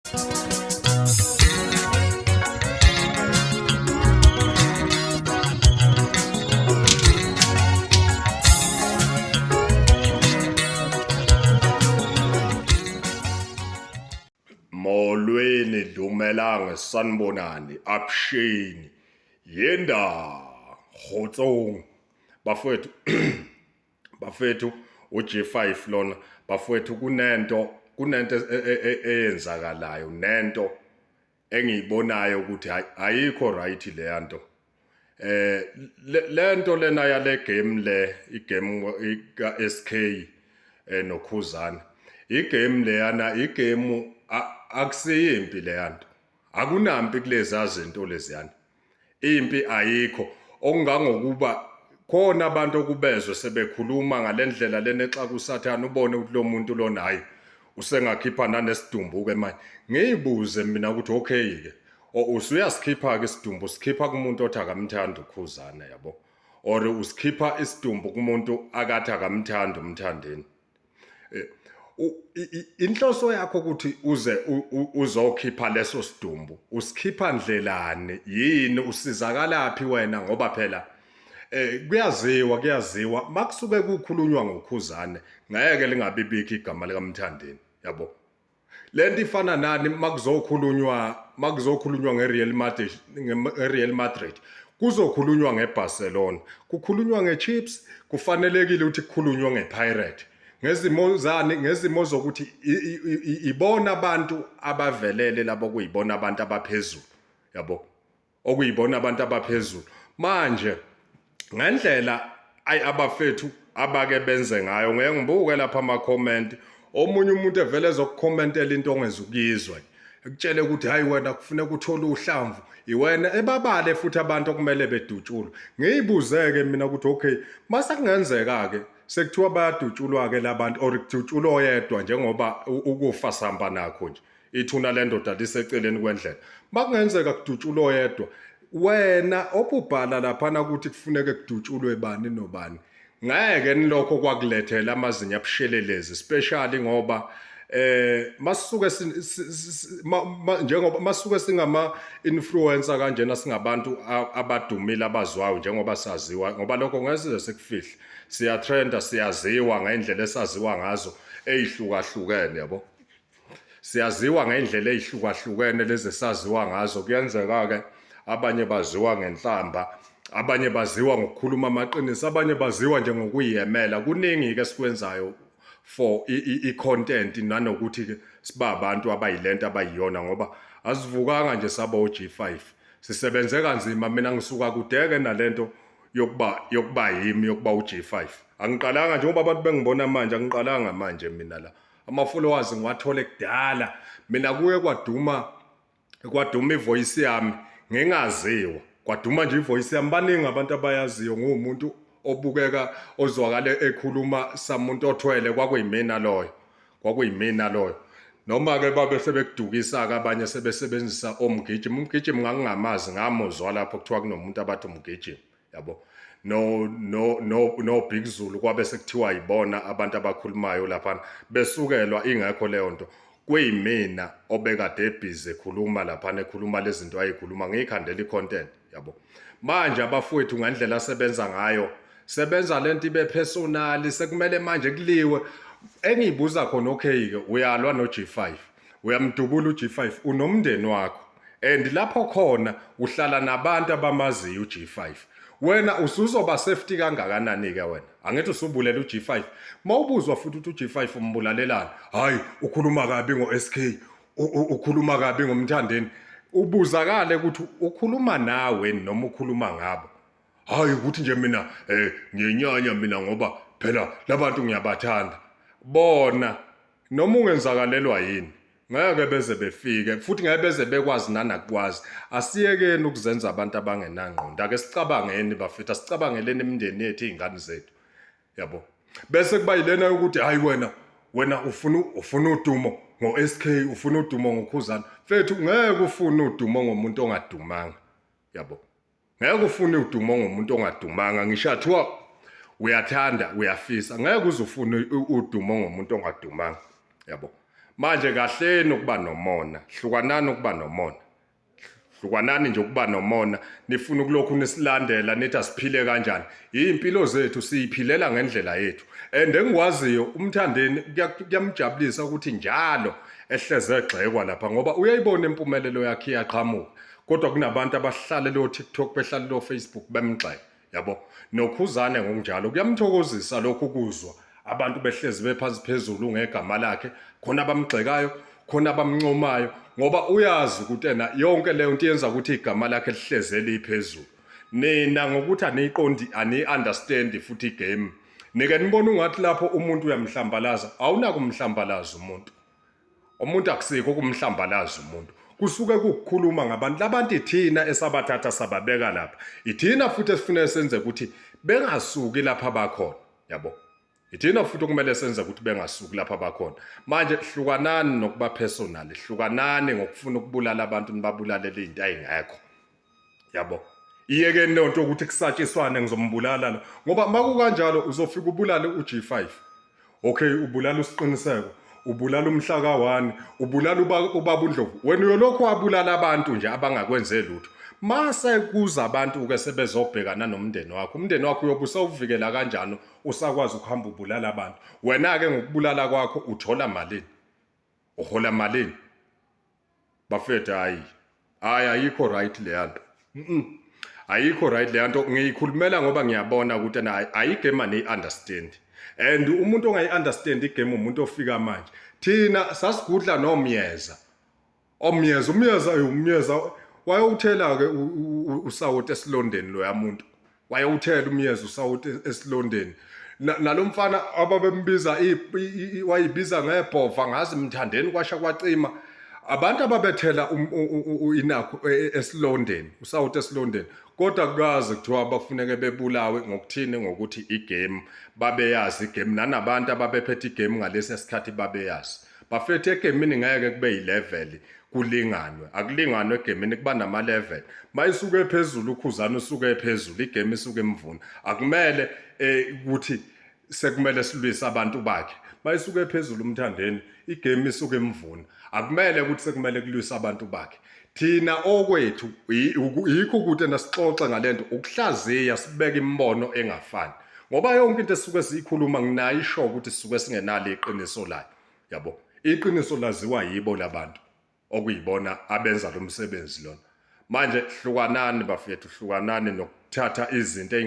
Molweni Dumelang sanibonani Absheni yenda Khotsong bafowethu bafethu uG5 lona bafowethu kunento eyenzakalayo nento engiyibonayo ukuthi ayikho right le yanto lento lena yale game igame ka SK noKhuzana igame leyana igame akusiyimpi le yanto akunampi kulezi zinto leziyana impi ayikho okungangokuba khona abantu okubezwe sebekhuluma ngalendlela lenexa kusathana ubone ukuthi lo muntu lona hayi usengakhipha nanesidumbu ke manje ngiyibuze mina ukuthi okay ke usuyaskiphha ke isidumbu sikhipha kumuntu othi akamthanda uKhuzana yabo or usikhipha isidumbu kumuntu akathi akamthanda umthandeni inhloso yakho ukuthi uzokhipha leso sidumbu usikhipha ndlelane yini usizakalaphi wena ngoba phela kuyaziwa makusuke kukhulunywa ngoKhuzana ngeke lingabibikho igama likaMthandeni yabo lento ifana nani makuzokhulunywa ngeReal Madrid kuzokhulunywa ngeBarcelona kukhulunywa ngeChiefs kufanelekile ukuthi kukhulunywe ngePirate ngezimo zokuthi ibona abantu abavelele labo kuyibona abantu abaphezulu yabo okuyibona abantu abaphezulu manje ngendlela abafethu abake benze ngayo ngeke ngibuke lapha ama comment omunye umuntu evele ezokukhomentela into ongezukuyizwa ekutshele ukuthi hayi wena kufuneka uthole uhlamvu iwena ebabale futhi abantu okumele bedutshulwe ngiyibuzeke mina ukuthi okay masakungenzeka ke sekuthiwa bayadutshulwa ke labantu or kudutshulwa oyedwa njengoba ukufa sihamba nakho nje ithuna lendoda liseceleni kwendlela makungenzeka kudutshulwa oyedwa wena obubhala lapha ukuthi kufuneke kudutshulwe bani nobani ngeke nilokho kwakulethela amazinyo abushelelezi especially ngoba masuke njengoba masuke singama influencer kanjena singabantu abadumile abazwayo njengoba saziwa ngoba lokho ngeze sekufihle siyatrenda siyaziwa ngendlela esaziwa ngazo ezihlukahlukene yabo siyaziwa ngendlela ezihlukahlukene lezi saziwa ngazo kuyenzeka ke abanye baziwa ngenhlamba abanye baziwa ngokukhuluma amaqiniso abanye baziwa nje ngokuyemela kuningi ke sikwenzayo for i-content nanokuthi ke siba abantu abayilento abayiyona ngoba asivukanga nje saba uG5 sisebenze kanzima mina ngisuka kudeke nalento yokuba yimi yokuba uG5 angiqalanga nje ngoba abantu bengibona manje angiqalanga manje mina la ama-followers ngiwathole kudala mina kuye kwaduma ivoice yami ngingaziwa kwaduma nje ivoice yami baningi abantu abayaziyo ngumuntu obukeka ozwakale ekhuluma samuntu othwele kwakuyimina loyo noma ke babe sebekudukisa abanye sebesebenzisa umgijimi ngangingamazi ngamuzwa lapho kuthiwa kunomuntu abathi umgijimi yabo no Big Zulu kwabe sekuthiwa yibona abantu abakhulumayo lapha besukelwa ingekho leyo nto kuyimina obekade ebhizi ekhuluma lapha ekhuluma lezi zinto ayikhuluma ngikhandela icontent yabo manje abafowethu ngendlela asebenza ngayo sebenza lento ibe personal sekumele manje kuliwe engiyibuza khona okay ke uyalwa noG5 uyamdubula uG5 unomndeni wakho and lapho khona uhlala nabantu abamaziyo uG5 wena usuzoba safety kangakanani ke wena angithi usubulela uG5 mawubuzwa futhi ukuthi uG5 umbulalelana hayi ukhuluma kabi ngoSK ukhuluma kabi ngomthandeni ubuzakale ukuthi ukhuluma nawe noma ukhuluma ngabo hayi ukuthi nje mina ngiyenyanya mina ngoba phela labantu ngiyabathanda bona noma ungenzakalelwa yini ngeke beze befike futhi ngeke beze bekwazi nanakwazi asiyekeni ukuzenza abantu abangenangqondo ake sicabangeni bafethu sicabangeleni imindeni yethu izingane zethu yabo bese kuba yilena ukuthi hayi wena ufuna udumo ngoSK ufuna udumo ngoKhuzana fethu ngeke ufune udumo ngomuntu ongadumanga yabo ngeke ufune udumo ngomuntu ongadumanga ngisho athiwa uyathanda uyafisa ngeke uzufune udumo ngomuntu ongadumanga yabo manje kahleni ukuba nomona, hlukanani ukuba nomona. Hlukanani nje ukuba nomona, nifuna ukulokhu nisilandela nithi asiphile kanjani. Impilo zethu siyiphilela ngendlela yethu. And engikwaziyo umthandeni kuyamjabulisa ukuthi njalo ehleze egxekwa lapha ngoba uyayibona impumelelo yakhe iyaqhamuka. Kodwa kunabantu abahlala lo TikTok behlala lo Facebook bemgxeka, yabo. Nokhuzane ngokunjalo kuyamthokozisa lokhu ukuzwa abantu behlezi bephansi phezulu ngegama lakhe, khona abamgxekayo, khona abamncomayo ngoba uyazi ukuthi ena yonke leyo nto yenza ukuthi igama lakhe lihleze liphezulu. Nina ngokuthi aniqondi ani-understand futhi igame. Nike nibona ungathi lapho umuntu uyamhlambalaza, awunakumhlambalaza umuntu. Umuntu akusikho ukumhlambalaza umuntu. Kusuke kukhuluma ngabantu labantu ithina esabathatha sababeka lapha. Ithina futhi esifuna senze ukuthi bengasuki lapha abakhona, yabo. Ithina futhi kumele senze ukuthi bengasuki lapha abakhona. Manje hlukanani nokuba personal, hlukanani ngokufuna ukubulala abantu nibabulalele izinto ayingekho. Yabo. Iyeke nento ukuthi kusatshiswane ngizombulala la. Ngoba makukanjalo uzofika ubulale uG5. Okay, ubulala usiqiniseko, ubulala umhlaka 1, ubulala ubaba uNdlovu. Wena uyolokhu wabulala abantu nje abangakwenze lutho. Mase kuza abantu ke sebezobhekana nomndeni wakho. Umndeni wakho uyobusa uvikela kanjani usakwazi ukuhamba ubulala abantu. Wena ke ngokubulala kwakho uthola malini? Uhola malini? Bafethu ayikho right le yanto. Ayikho right le yanto ngiyikhulumela ngoba ngiyabona ukuthi ayigame ni understand. And umuntu ongayi-understand igame umuntu ofika manje. Thina sasigudla nomyeza. Umyeza wayewuthela ke usawoti esilondeni lo yamuntu. Wayewuthela umyeza usawoti esilondeni. Nalomfana ababembiza wayibiza ngebhova ngazi mthandeni kwasha kwacima. Abantu ababethela inakho esilondeni, usawoti esilondeni. Kodwa kukazi kuthiwa bafuneke bebulawe ngokuthini ngokuthi igame babeyazi igame nanabantu ababephethe igame ngalesi sikhathi babeyazi. Bafethe egamini ngeke kube yilevel kulinganwe. Akulinganwe egamini kuba nama level. Mayisuke phezulu ukhuzana usuke phezulu igame isuke emvuna. Akumele ukuthi sekumele silwise abantu bakhe. Mayisuke phezulu umthandeni igame isuke emvuna. Akumele ukuthi sekumele kulwise abantu bakhe. Thina okwethu yikho ukuthi nasixoxe ngalento ukuhlaziya sibeke imbono engafani. Ngoba yonke into esuke siyikhuluma nginayo isho ukuthi sisuke singenalo iqiniso layo. Yabo. Iqiniso laziwa yibo labantu okuyibona abenza lo msebenzi lona. Manje hlukanani bafethu, hlukanani nokuthatha izinto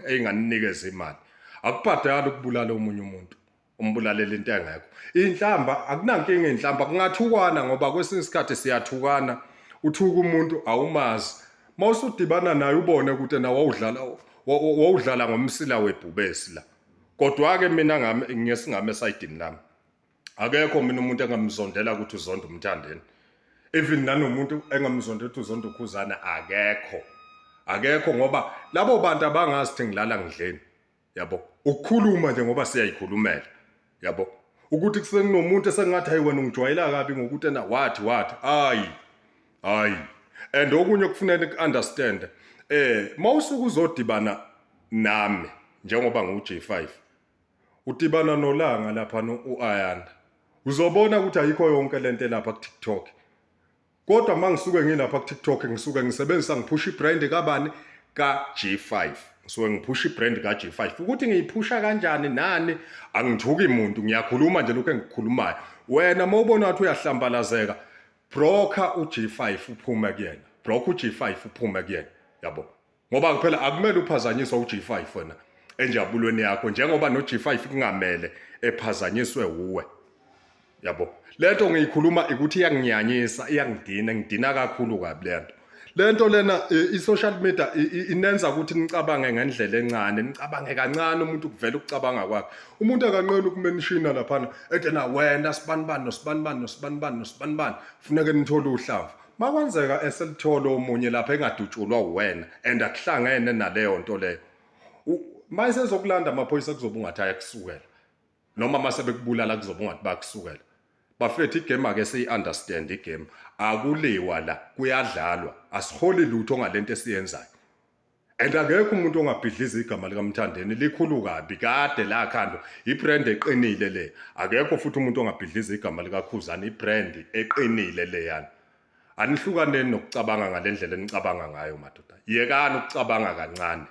einganinikeza imali. Akubhadala ukubulala umunye umuntu. Umbulalela into engekho. Inhlamba akunankinga inhlamba kungathukwana ngoba kwesinye isikhathi siyathukana. Uthuka umuntu awumazi. Mawusudibana naye ubone ukuthi na wawudlala ngomsila webhubesi la. Kodwa ke mina ngesingame esayidini lami. Akekho mina umuntu engamzondela ukuthi uzonda umthandeni. Even nanomuntu engamzondela ukuthi uzonda ukhuzana akekho ngoba labo bantu abangazi ngilala ngidleni. Yabo. Ukukhuluma nje ngoba siyayikhulumela. Yabo. Ukuthi kusenomuntu esengathi hayi wena ungijwayela kabi ngokuthi na wathi. Hayi. And okunye kufanele ukunderstand. Mawusuku uzodibana nami njengoba ngu-J5. Udibana nolanga lapha uAyanda. Uzobona ukuthi ayikho yonke lento lapha ku TikTok. Kodwa mangisuke ngilapha ku TikTok ngisuke ngisebenzisa ngipusha ibrand kabani ka J5. Ngisuke ngipusha ibrand ka J5. Ukuthi ngiyiphusha kanjani nani angithuki umuntu ngiyakhuluma nje lokho engikukhulumayo. Wena mawubona ukuthi uyahlambalazeka broker uG5 uphume kuyena. Broker uG5 uphume kuyena. Yabo. Ngoba kuphela akumele uphazanyiswe uG5 wena enjabulweni yakho njengoba noG5 kungamele ephazanyiswe uwe. Yabo. Lento ngiyikhuluma ukuthi iyanginyanyisa, ngidina kakhulu kabi lento. Lento lena i-social media inenza ukuthi nicabange ngendlela encane, nicabange kancane umuntu kuvela ukucabanga kwakhe. Umuntu akanqeni ukumenshina lapha ethi na wena sibanibani nosibanibani funeke nithole uhlamvu. Makwenzeka eselithola omunye lapha engadutshulwa uwena and akuhlangene naleyo nto leyo. Mayise zokulanda amaphoyisa kuzoba ungathi ayakusukela. Noma mase bekubulala kuzoba ungathi bakusukela. Bafethu igame ake siyi-understand igame. Akuliwa la, kuyadlalwa. Asiholi lutho ngalento esiyenzayo. and akekho umuntu ongabhidliza igama likaMthandeni, likhulu kabi, kade lakhandwa ibrand eqinile le. Akekho futhi umuntu ongabhidliza igama likaKhuzani, ibrand eqinile leyana. Anihlukaneni nokucabanga ngalendlela enicabanga ngayo madoda. Yekani ukucabanga kancane.